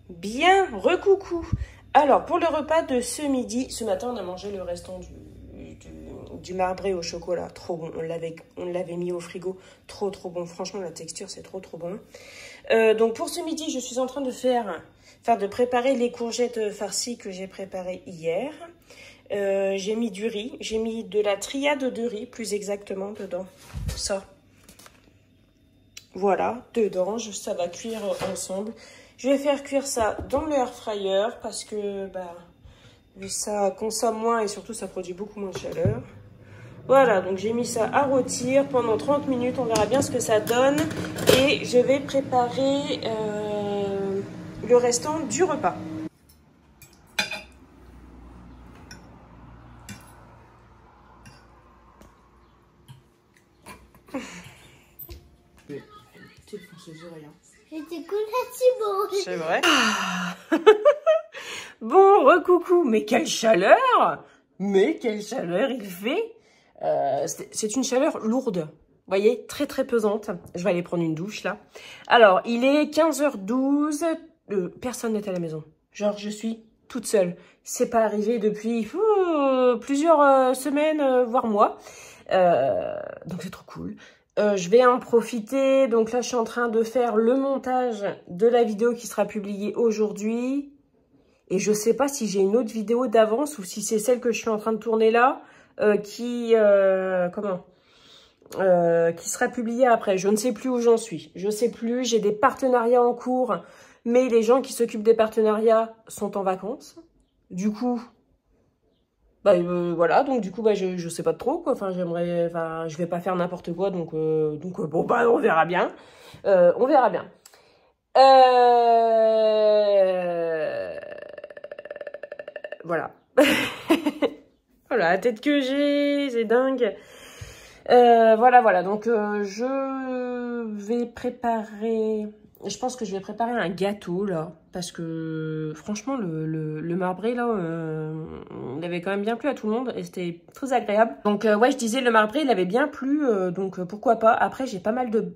Bien, recoucou. Alors, pour le repas de ce midi, ce matin, on a mangé le restant du marbré au chocolat. Trop bon. On l'avait mis au frigo. Trop bon. Franchement, la texture, c'est trop bon. Donc, pour ce midi, je suis en train de préparer les courgettes farcies que j'ai préparées hier. J'ai mis du riz. J'ai mis de la triade de riz, plus exactement, dedans. Ça. Voilà, dedans. Ça va cuire ensemble. Je vais faire cuire ça dans le air fryer parce que ça consomme moins et surtout ça produit beaucoup moins de chaleur. Voilà, donc j'ai mis ça à rôtir pendant 30 minutes. On verra bien ce que ça donne. Et je vais préparer le restant du repas. C'est vrai. Bon, recoucou. Mais quelle chaleur! Mais quelle chaleur il fait! C'est une chaleur lourde. Vous voyez, très pesante. Je vais aller prendre une douche là. Alors, il est 15h12. Personne n'est à la maison. Genre, je suis toute seule. C'est pas arrivé depuis plusieurs semaines, voire mois. Donc, c'est trop cool. Je vais en profiter. Donc là, je suis en train de faire le montage de la vidéo qui sera publiée aujourd'hui. Et je sais pas si j'ai une autre vidéo d'avance ou si c'est celle que je suis en train de tourner là qui sera publiée après. Je ne sais plus où j'en suis. Je sais plus. J'ai des partenariats en cours, mais les gens qui s'occupent des partenariats sont en vacances. Du coup, voilà. Donc du coup, je sais pas trop quoi. Je vais pas faire n'importe quoi. Donc bon, on verra bien. On verra bien. Voilà. Voilà, la tête que j'ai, c'est dingue. Voilà. Donc, je vais préparer... Je pense que je vais préparer un gâteau, là. Parce que, franchement, le marbré, là, il avait quand même bien plu à tout le monde. Et c'était très agréable. Donc, ouais, je disais, le marbré, il avait bien plu. Donc, pourquoi pas. Après, j'ai pas mal de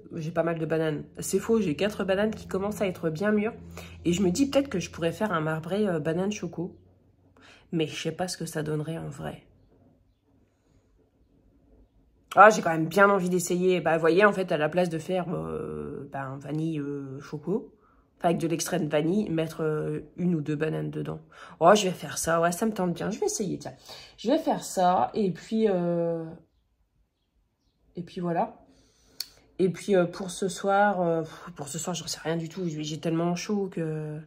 bananes. C'est faux, j'ai 4 bananes qui commencent à être bien mûres. Et je me dis peut-être que je pourrais faire un marbré banane choco. Mais je sais pas ce que ça donnerait en vrai. Ah, j'ai quand même bien envie d'essayer. Vous voyez, en fait, à la place de faire vanille choco, avec de l'extrait de vanille, mettre 1 ou 2 bananes dedans. Oh, je vais faire ça. Ouais, ça me tente bien. Je vais essayer, tiens. Je vais faire ça. Et puis voilà. Et puis, pour ce soir, j'en sais rien du tout. J'ai tellement chaud que...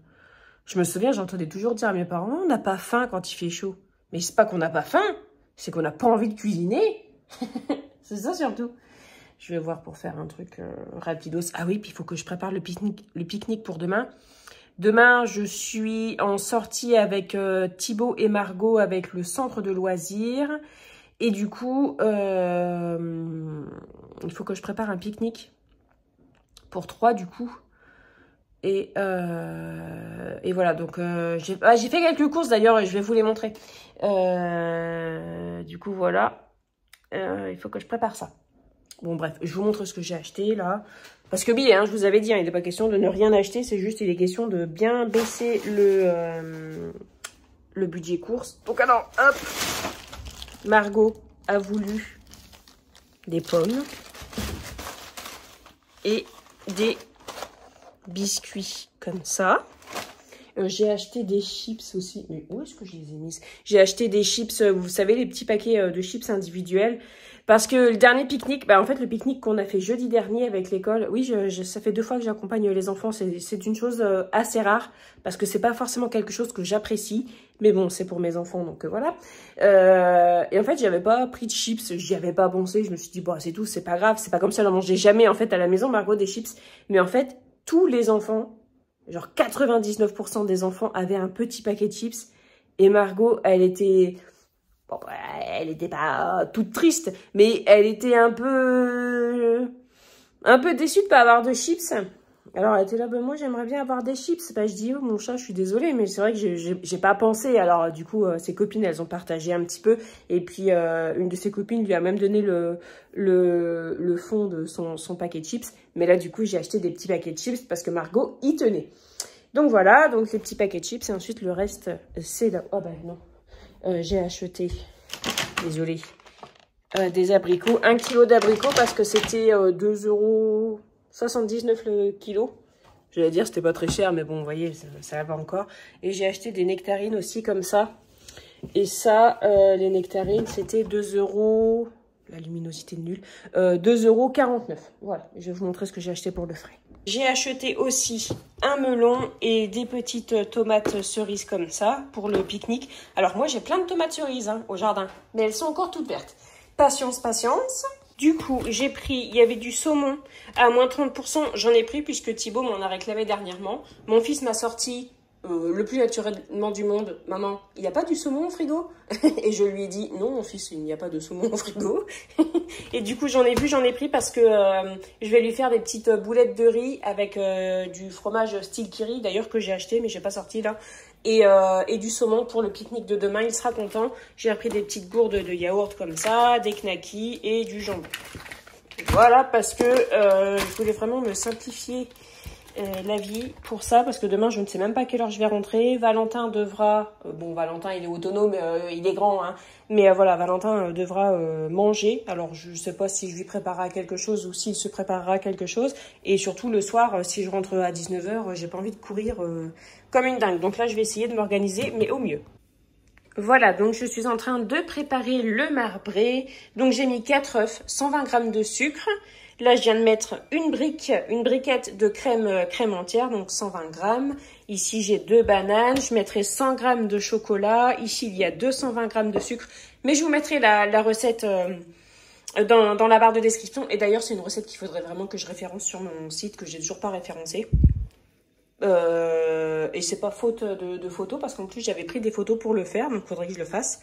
Je me souviens, j'entendais toujours dire à mes parents, on n'a pas faim quand il fait chaud. Mais c'est pas qu'on n'a pas faim, c'est qu'on n'a pas envie de cuisiner. C'est ça surtout. Je vais voir pour faire un truc rapidos. Ah oui, puis il faut que je prépare le pique-nique pour demain. Demain, je suis en sortie avec Thibaut et Margot avec le centre de loisirs. Et du coup, il faut que je prépare un pique-nique pour 3 du coup. Et voilà, donc j'ai fait quelques courses d'ailleurs et je vais vous les montrer. Du coup, voilà. Il faut que je prépare ça. Bon, bref, je vous montre ce que j'ai acheté là. Parce que bien, je vous avais dit, il n'est pas question de ne rien acheter, c'est juste, il est question de bien baisser le budget course. Donc alors, hop, Margot a voulu des pommes et des biscuits comme ça. J'ai acheté des chips aussi. Mais où est-ce que je les ai mises? J'ai acheté des chips, vous savez, les petits paquets de chips individuels. Parce que le dernier pique-nique, en fait, le pique-nique qu'on a fait jeudi dernier avec l'école, oui, ça fait 2 fois que j'accompagne les enfants. C'est une chose assez rare parce que c'est pas forcément quelque chose que j'apprécie. Mais bon, c'est pour mes enfants, donc voilà. Et en fait, j'avais pas pris de chips, j'y avais pas pensé. Je me suis dit, bon, c'est tout, c'est pas grave. C'est pas comme ça, on n'en mangeait jamais, en fait, à la maison, Margot, des chips. Mais en fait, tous les enfants, genre 99% des enfants avaient un petit paquet de chips. Et Margot, elle était... Bon, elle était pas toute triste, mais elle était un peu déçue de pas avoir de chips. Alors, elle était là, moi, j'aimerais bien avoir des chips. Je dis, oh, mon chat, je suis désolée, mais c'est vrai que j'ai pas pensé. Alors, du coup, ses copines, elles ont partagé un petit peu. Et puis, une de ses copines lui a même donné le fond de son paquet de chips. Mais là, du coup, j'ai acheté des petits paquets de chips parce que Margot y tenait. Donc voilà, donc les petits paquets de chips et ensuite le reste, c'est là. Oh ben non, j'ai acheté, désolée, des abricots, 1 kg d'abricots parce que c'était 2,79 € le kilo. J'allais dire c'était pas très cher, mais bon, vous voyez, ça va encore. Et j'ai acheté des nectarines aussi comme ça. Et ça, les nectarines, c'était 2 €. La luminosité est nulle. 2,49 €. Voilà, je vais vous montrer ce que j'ai acheté pour le frais. J'ai acheté aussi un melon et des petites tomates cerises comme ça pour le pique-nique. Alors moi, j'ai plein de tomates cerises au jardin, mais elles sont encore toutes vertes. Patience, patience. Du coup, j'ai pris, il y avait du saumon à moins 30%. J'en ai pris puisque Thibaut m'en a réclamé dernièrement. Mon fils m'a sorti le plus naturellement du monde. Maman, il n'y a pas du saumon au frigo? Et je lui ai dit, non mon fils, il n'y a pas de saumon au frigo. Et du coup, j'en ai pris parce que je vais lui faire des petites boulettes de riz avec du fromage style Kiri, d'ailleurs que j'ai acheté, mais j'ai pas sorti là. Et du saumon pour le pique-nique de demain, il sera content. J'ai pris des petites gourdes de yaourt comme ça, des knackis et du jambon. Voilà, parce que je voulais vraiment me simplifier la vie pour ça, parce que demain je ne sais même pas à quelle heure je vais rentrer. Valentin devra, bon Valentin il est autonome, il est grand, hein, mais voilà, Valentin devra manger. Alors je sais pas si je lui préparera quelque chose ou s'il se préparera quelque chose. Et surtout le soir, si je rentre à 19 h, j'ai pas envie de courir comme une dingue. Donc là je vais essayer de m'organiser, mais au mieux. Voilà, donc je suis en train de préparer le marbré. Donc j'ai mis 4 œufs, 120 g de sucre. Là, je viens de mettre une briquette de crème entière, donc 120 g. Ici, j'ai 2 bananes. Je mettrai 100 g de chocolat. Ici, il y a 220 g de sucre. Mais je vous mettrai la recette dans la barre de description. Et d'ailleurs, c'est une recette qu'il faudrait vraiment que je référence sur mon site, que j'ai toujours pas référencé. Et c'est pas faute de photos, parce qu'en plus, j'avais pris des photos pour le faire, donc il faudrait que je le fasse.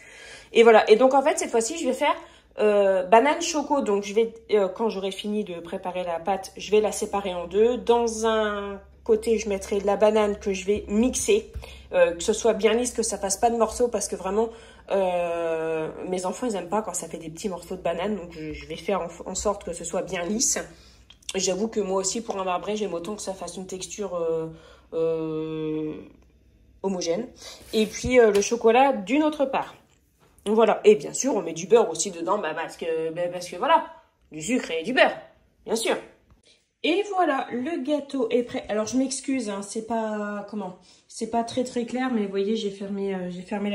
Et voilà. Et donc, en fait, cette fois-ci, je vais faire banane choco. Donc je vais quand j'aurai fini de préparer la pâte, je vais la séparer en deux. Dans un côté je mettrai de la banane que je vais mixer, que ce soit bien lisse, que ça fasse pas de morceaux, parce que vraiment mes enfants ils aiment pas quand ça fait des petits morceaux de banane. Donc je vais faire en sorte que ce soit bien lisse. J'avoue que moi aussi pour un marbré j'aime autant que ça fasse une texture homogène. Et puis le chocolat d'une autre part. Voilà, et bien sûr, on met du beurre aussi dedans, parce que voilà, du sucre et du beurre, bien sûr. Et voilà, le gâteau est prêt. Alors, je m'excuse, hein, c'est pas très clair, mais vous voyez, j'ai fermé la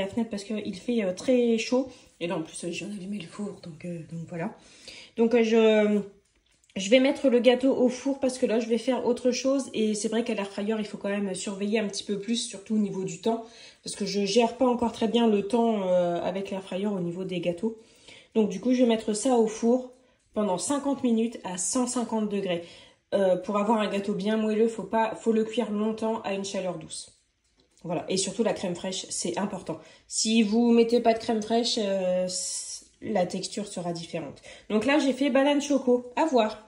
fenêtre parce qu'il fait très chaud. Et là, en plus, j'ai allumé le four, donc voilà. Donc, je vais mettre le gâteau au four parce que là, je vais faire autre chose. Et c'est vrai qu'à l'air fryer, il faut quand même surveiller un petit peu plus, surtout au niveau du temps. Parce que je gère pas encore très bien le temps avec l'air fryer au niveau des gâteaux. Donc du coup, je vais mettre ça au four pendant 50 minutes à 150 degrés. Pour avoir un gâteau bien moelleux, faut le cuire longtemps à une chaleur douce. Voilà, et surtout la crème fraîche, c'est important. Si vous mettez pas de crème fraîche, la texture sera différente. Donc là, j'ai fait banane choco. À voir.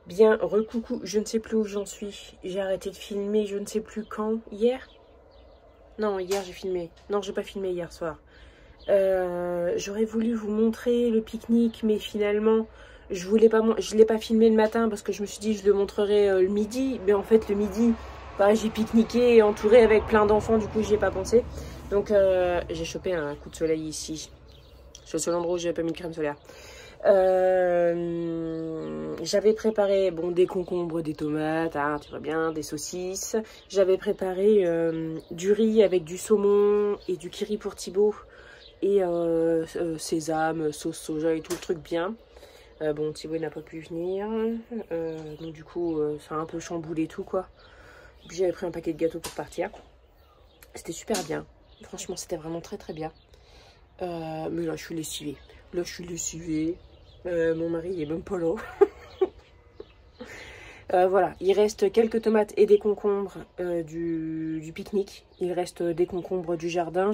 Bien, recoucou, je ne sais plus où j'en suis. J'ai arrêté de filmer, je ne sais plus quand. Hier? Non, hier j'ai filmé. Non, j'ai pas filmé hier soir. J'aurais voulu vous montrer le pique-nique, mais finalement, je l'ai pas filmé le matin parce que je me suis dit je le montrerai le midi. Mais en fait, le midi, bah, j'ai pique-niqué entouré avec plein d'enfants, du coup, j'y ai pas pensé. Donc, j'ai chopé un coup de soleil ici. C'est le seul endroit où j'avais pas mis de crème solaire. J'avais préparé des concombres, des tomates, hein, tu vois bien, des saucisses. J'avais préparé du riz avec du saumon et du kiri pour Thibaut. Et sésame, sauce soja et tout le truc bien. Bon, Thibaut n'a pas pu venir. Donc du coup, ça a un peu chamboulé tout quoi. Puis j'avais pris un paquet de gâteaux pour partir. C'était super bien. Franchement, c'était vraiment très très bien. Mais là, je suis lessivée. Mon mari, il est même pas là. Voilà, il reste quelques tomates et des concombres du pique-nique. Il reste des concombres du jardin.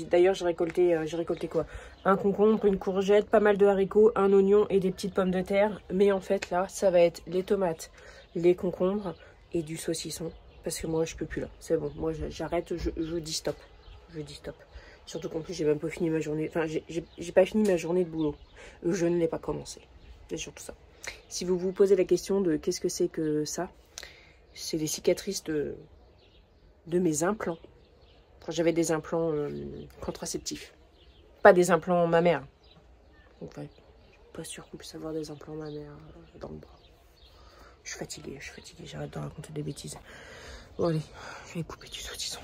D'ailleurs, j'ai récolté quoi? Un concombre, une courgette, pas mal de haricots, un oignon et des petites pommes de terre. Mais en fait, là, ça va être les tomates, les concombres et du saucisson. Parce que moi, je peux plus là. C'est bon, moi, j'arrête, je dis stop. Je dis stop. Surtout qu'en plus, j'ai même pas fini ma journée. Enfin, j'ai pas fini ma journée de boulot. Je ne l'ai pas commencé. C'est surtout ça. Si vous vous posez la question de qu'est-ce que c'est que ça, c'est les cicatrices de de mes implants. Quand j'avais des implants contraceptifs. Pas des implants mammaires. Donc, ouais, je suis pas sûre qu'on puisse avoir des implants mammaires dans le bras. Je suis fatiguée, j'arrête de raconter des bêtises. Bon allez, je vais couper du saucisson.